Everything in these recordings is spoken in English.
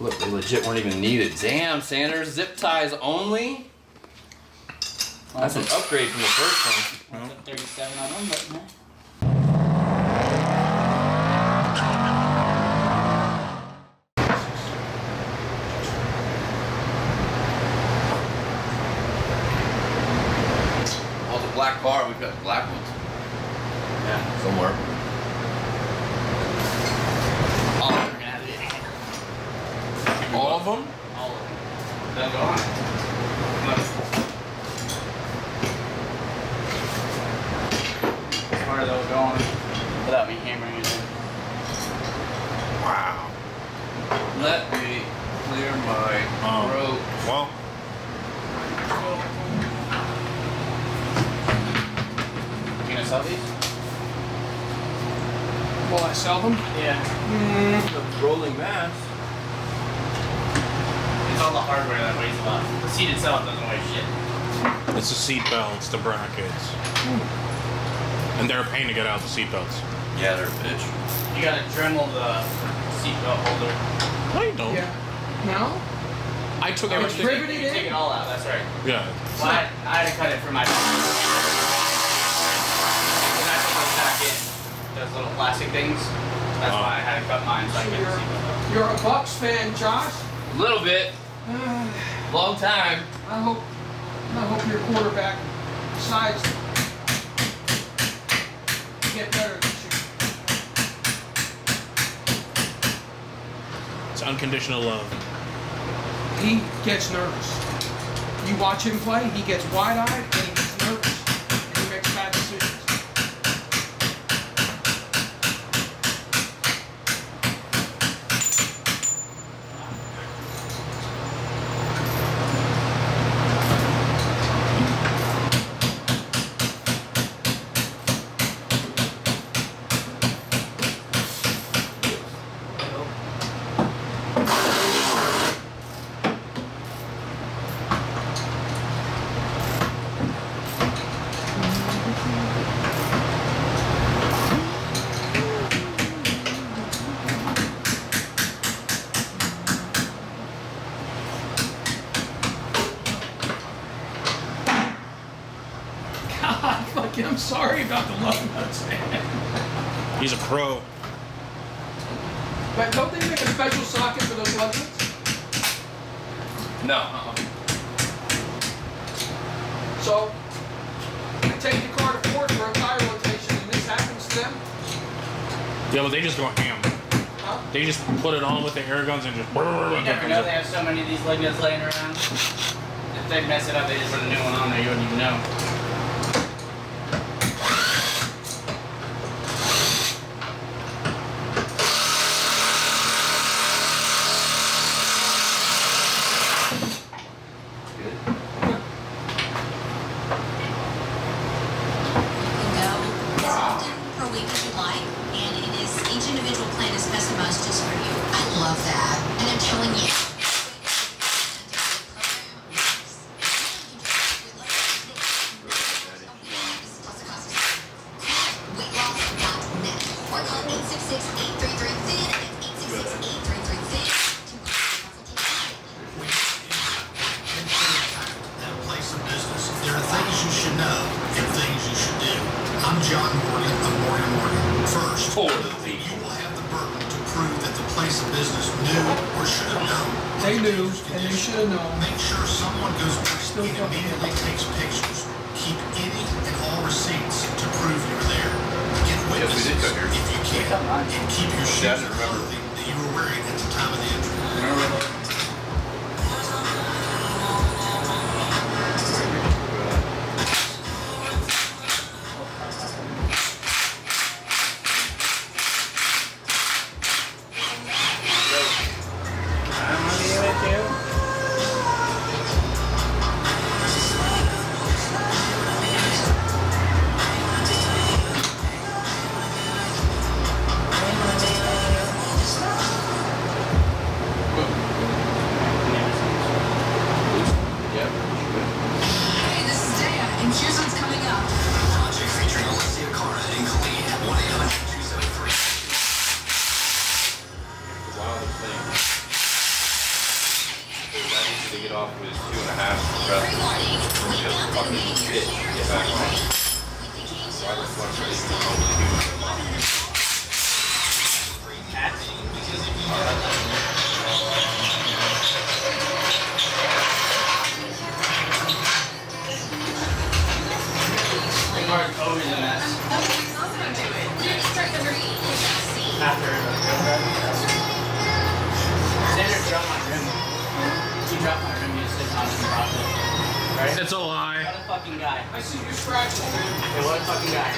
Look, they legit weren't even needed. Damn, Sanders, zip ties only? That's an upgrade from the first one. That's a 37 on one button, huh? Well, it's a black car. We've got black ones. Yeah, somewhere. All of them are gonna have it. All of them? All of them. They'll go on. As far as they'll go on without me hammering it in. Wow. Let me clear my throat. Well. You gonna sell these? Will I sell them? Yeah. The rolling mass. It's all the hardware that weighs a lot. The seat itself doesn't weigh shit. It's the seat belts, the brackets. And they're a pain to get out, the seat belts. Yeah, they're a bitch. You gotta Dremel the seatbelt holder. No, you don't. Yeah. No? I took Oh, it's everything. riveted You take in? it all out, that's right. Yeah. Well, I had to cut it for my dog. When I put those back in, those little plastic things, that's why I had to cut mine so I So could get the seatbelt out. you're a Bucks fan, Josh? A little bit. Long time. I hope your quarterback decides to get better this year. It's unconditional love. He gets nervous. You watch him play, he gets wide-eyed and he gets nervous. And he makes bad decisions. God, fucking, I'm sorry about the love nuts, man. He's a pro. But don't they make a special socket for those love nuts? No. So, I take the car to Ford for a tire rotation and this happens to them? Yeah, but they just go ham. Huh? They just put it on with the air guns and just. You never know they have so many of these lug nuts laying around. If they mess it up, they just put a new one on there, you wouldn't even know. Per week if you like, and it is each individual plan is customized just for you. I love that, and I'm telling you. Or call 866-833-FIT. That's 866-833-FIT. At a place of business, there are things you should know and things you should do. I'm John Morgan of Morgan Morgan. First, For the you will have the burden to prove that the place of business knew or should have known. They knew, and they should have known. Make sure someone goes back Still and fucking immediately takes pictures. Keep any and all receipts to prove you're there. Get Yes, we did witnesses go here. if you can, and keep your shoes Yeah, I and remember. clothing that you were wearing at the time of the injury. I'm gonna be with you. to get off with 2.5 breaths. Just fucking shit to get back on. Why the fuck are they only The car's always a mess. After Xander dropped my rim. He dropped my rim, he was sitting on his process. Right? It's a lie. What a fucking guy. I see you scratching, man. Hey, what a fucking guy.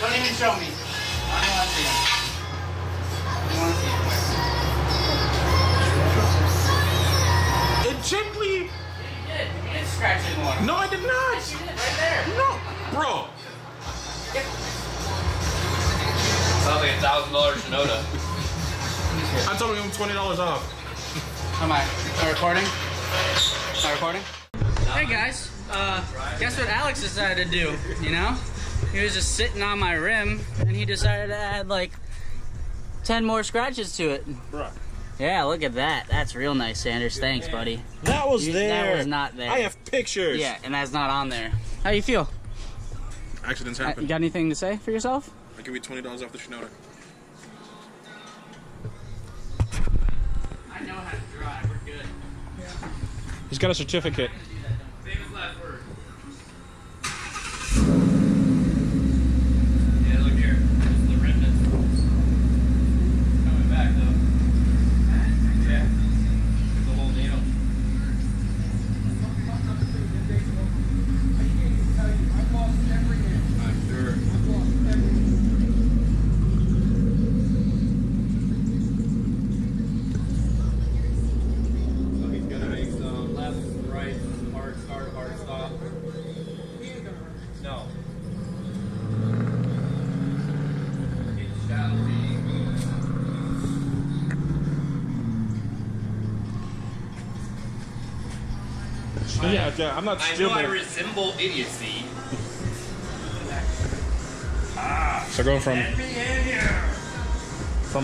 Don't even show me. I don't want to see him. I don't want to see him. It gently. Yeah, you did. You did scratch it more. No, I did not. Yes, you did. Right there. No, bro. Sounds like $1,000 Shinoda. I told him $20 off. Am I recording? Am I recording? Hey guys, guess what Alex decided to do, you know? He was just sitting on my rim and he decided to add like 10 more scratches to it. Bro. Yeah, look at that. That's real nice, Sanders. Thanks, buddy. That was there. That was not there. I have pictures. Yeah, and that's not on there. How you feel? Accidents You happen. got anything to say for yourself? I'll give you $20 off the Shinoda. I know how to drive. We're good. He's got a certificate. Famous last word. Yeah, look here. This is the remnants. Coming back though. Yeah. There's a whole nail. I'm sure. So he's gonna make some left, right, hard start, hard stop. No. It shall be. Yeah, I'm not I know stupid. I resemble idiocy. So going from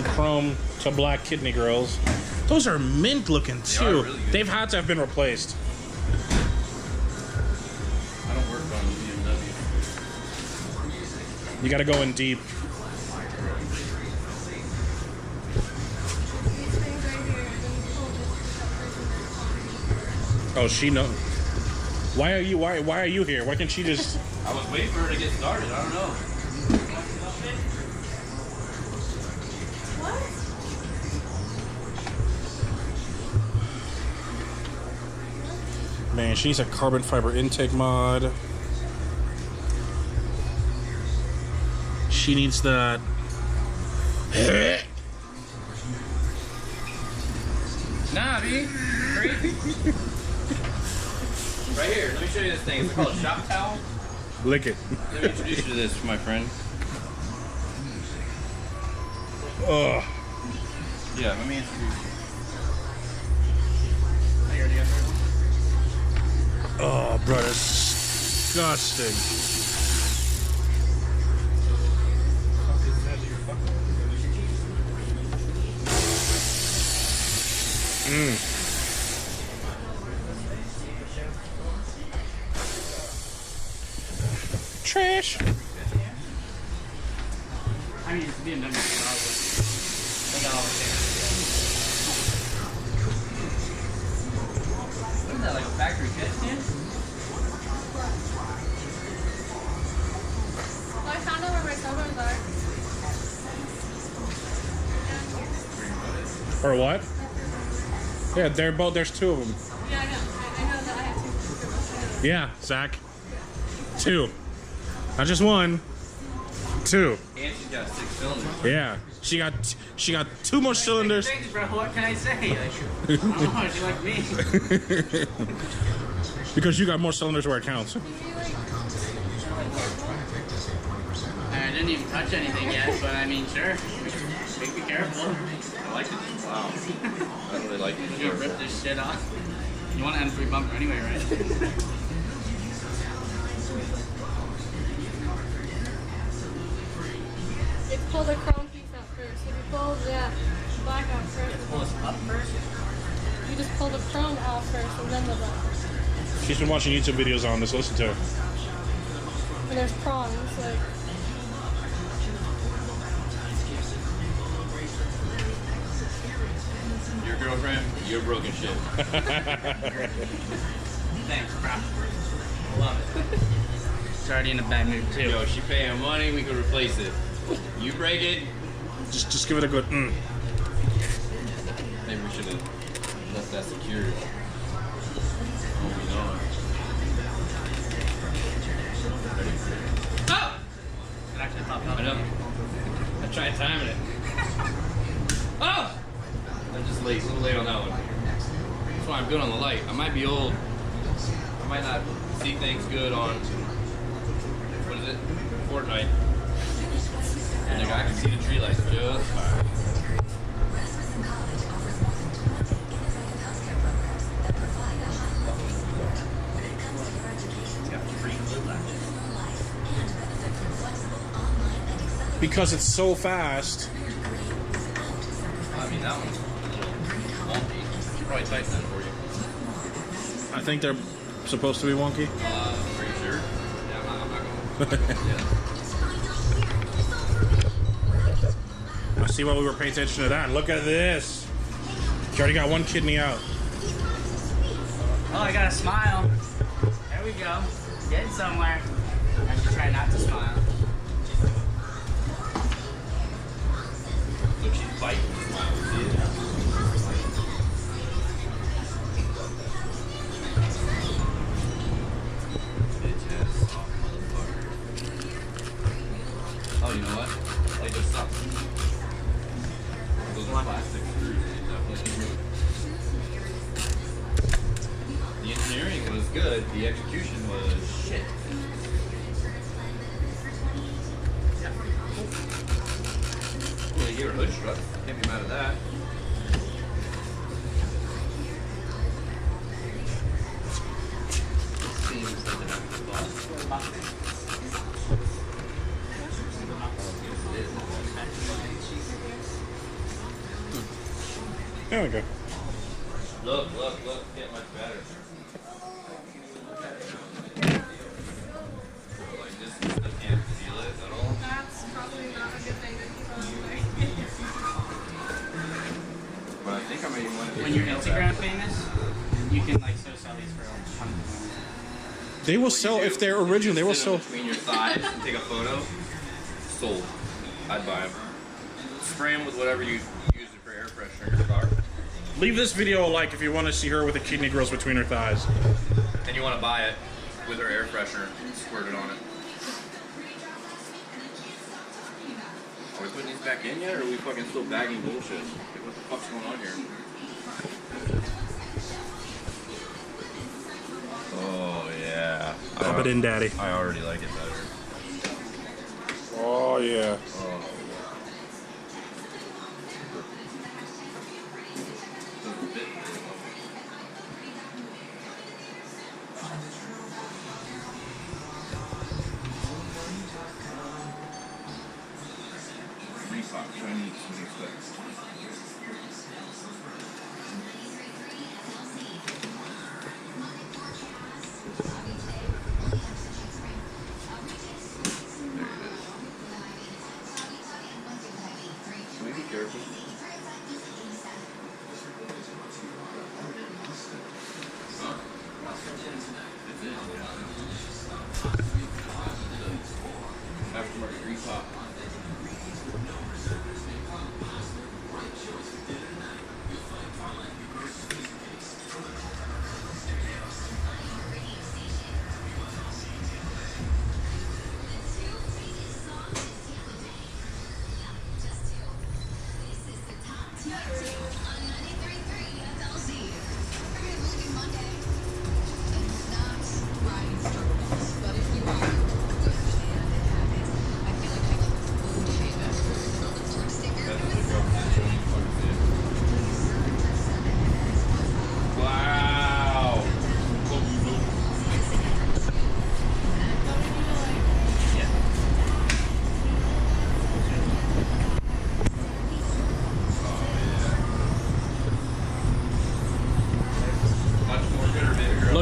chrome to black kidney grills. Those are mint looking too. really good. They've had to have been replaced. I don't work on BMW. You gotta go in deep. Oh, she know. Why are you here? Why can't she just? I was waiting for her to get started. I don't know. Man, she needs a carbon fiber intake mod. She needs that. Nah, B. Crazy. Right here. Let me show you this thing. It's called a shop towel. Lick it. Let me introduce you to this, my friend. Ugh. Yeah, let me introduce you. Oh, bro, that's disgusting. Trash. I mean, it's BMW, probably. They got all the things. What is that, like a factory kit stand? Well, I found out where my sodas are. Or what? Yeah, they're both. There's two of them. Yeah, I know. I know that I have two. Yeah, Zach. Two. Not just one. Two. And she's got 6 cylinders. Yeah. She got 2 more cylinders. Thanks, bro. What can I say? Like, I don't know how you like me. Because you got more cylinders where it counts. I didn't even touch anything yet, but I mean, sure. Be careful. I like it. Wow. I really like it. You rip this shit off. You want an M3 bumper anyway, right? It's pull the chrome piece out first. If you pull the black out first. Pull this up first. You just pull the chrome out first and then the button. She's been watching YouTube videos on this. Listen to her. And there's prongs, like. Your girlfriend, you're broken shit. Thanks, bro. Love it. It's already in a bad mood too. Yo, she paying money, we could replace it. You break it, Just give it a good. maybe we should have left that secured. Oh, we know. Oh! It actually popped up. I know. I tried timing it. Oh! I'm just late, a little late on that one. That's why I'm good on the light. I might be old. I might not see things good on, what is it? Fortnite. And I can see the tree lights just fine. Because it's so fast. I mean, that one's a little wonky. Probably tighten that for you. I think they're supposed to be wonky. Pretty sure. Yeah, I'm not going. Yeah. I see why we were paying attention to that. Look at this. She already got one kidney out. Oh, I got a smile. There we go. Getting somewhere. I should try not to smile. Look, she's biting the smile. See it? Bitches. Motherfucker. Oh, you know what? They just suck. Those are plastic screws. They definitely The engineering was good. The execution was shit. Well, you're a hood strut. Can't be mad at that. Seems like they're not gonna bust. There we go. Look, get much better. Like this, I can't feel it at all. That's probably not a good thing to keep on doing. But I think I may want to. When you're Instagram famous, you can like so sell these for like $100. They will sell if they're original. They will Sit 'em sell. between your thighs and take a photo. Sold. I'd buy them. Spray them with whatever you use for air freshener in your car. Leave this video a like if you want to see her with the kidney grills between her thighs. And you want to buy it with her air freshener squirted on it. Are we putting these back in yet, or are we fucking still bagging bullshit? Like, what the fuck's going on here? Oh yeah. Pop it in, daddy. I already like it better. Oh yeah. Oh. Doesn't fit very well. Reebok Chinese specs. Can we be careful? Aftermarket Reebok.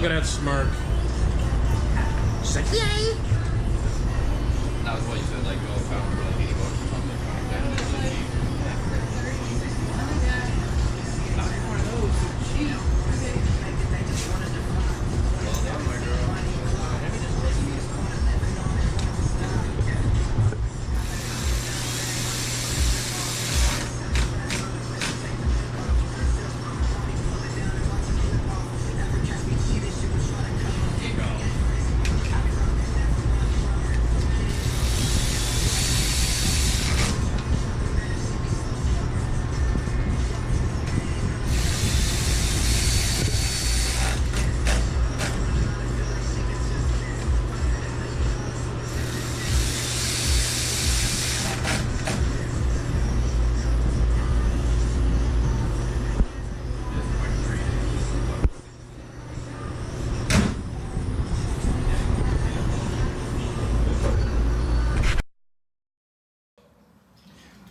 Look at that smirk. She's like, yay! That was what you said, like, go pound for like $80 or something. That is so cheap. Not one of those. Cheap. Well done, my girl.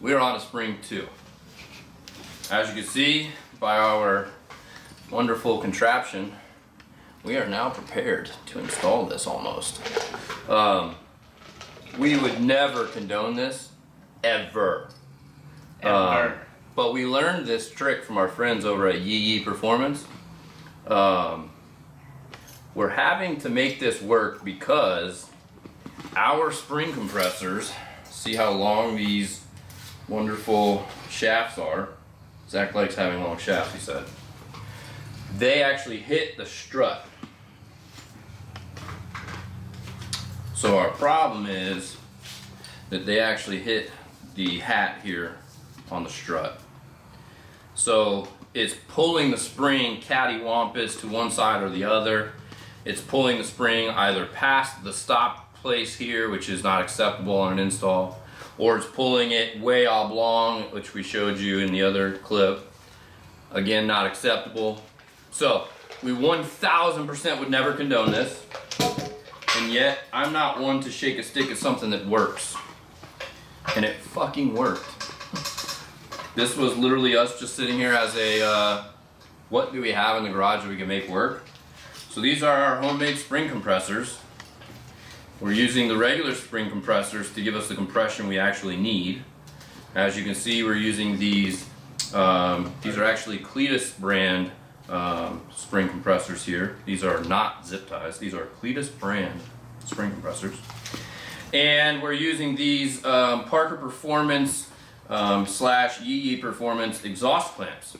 We're on to spring 2. As you can see by our wonderful contraption, we are now prepared to install this almost. We would never condone this, ever. But we learned this trick from our friends over at Yee Yee Performance. We're having to make this work because our spring compressors, see how long these wonderful shafts are. Zach likes having long shafts, he said. They actually hit the strut. So our problem is that they actually hit the hat here on the strut. So it's pulling the spring cattywampus to one side or the other. It's pulling the spring either past the stop place here, which is not acceptable on an install, or it's pulling it way oblong, which we showed you in the other clip. Again, not acceptable. So we 1000% would never condone this, and yet I'm not one to shake a stick at something that works. And it fucking worked. This was literally us just sitting here as a, what do we have in the garage that we can make work? So these are our homemade spring compressors. We're using the regular spring compressors to give us the compression we actually need. As you can see, we're using these are actually Cletus brand spring compressors here. These are not zip ties, these are Cletus brand spring compressors. And we're using these Parker Performance / Yee Yee Performance exhaust clamps.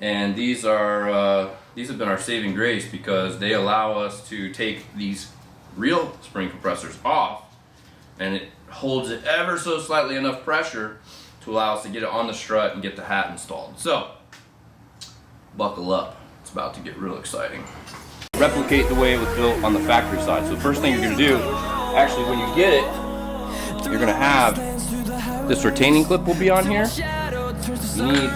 And these have been our saving grace because they allow us to take these real spring compressors off, and it holds it ever so slightly enough pressure to allow us to get it on the strut and get the hat installed. So buckle up, it's about to get real exciting. Replicate the way it was built on the factory side. So the first thing you're going to do, actually when you get it, you're going to have this retaining clip will be on here. You need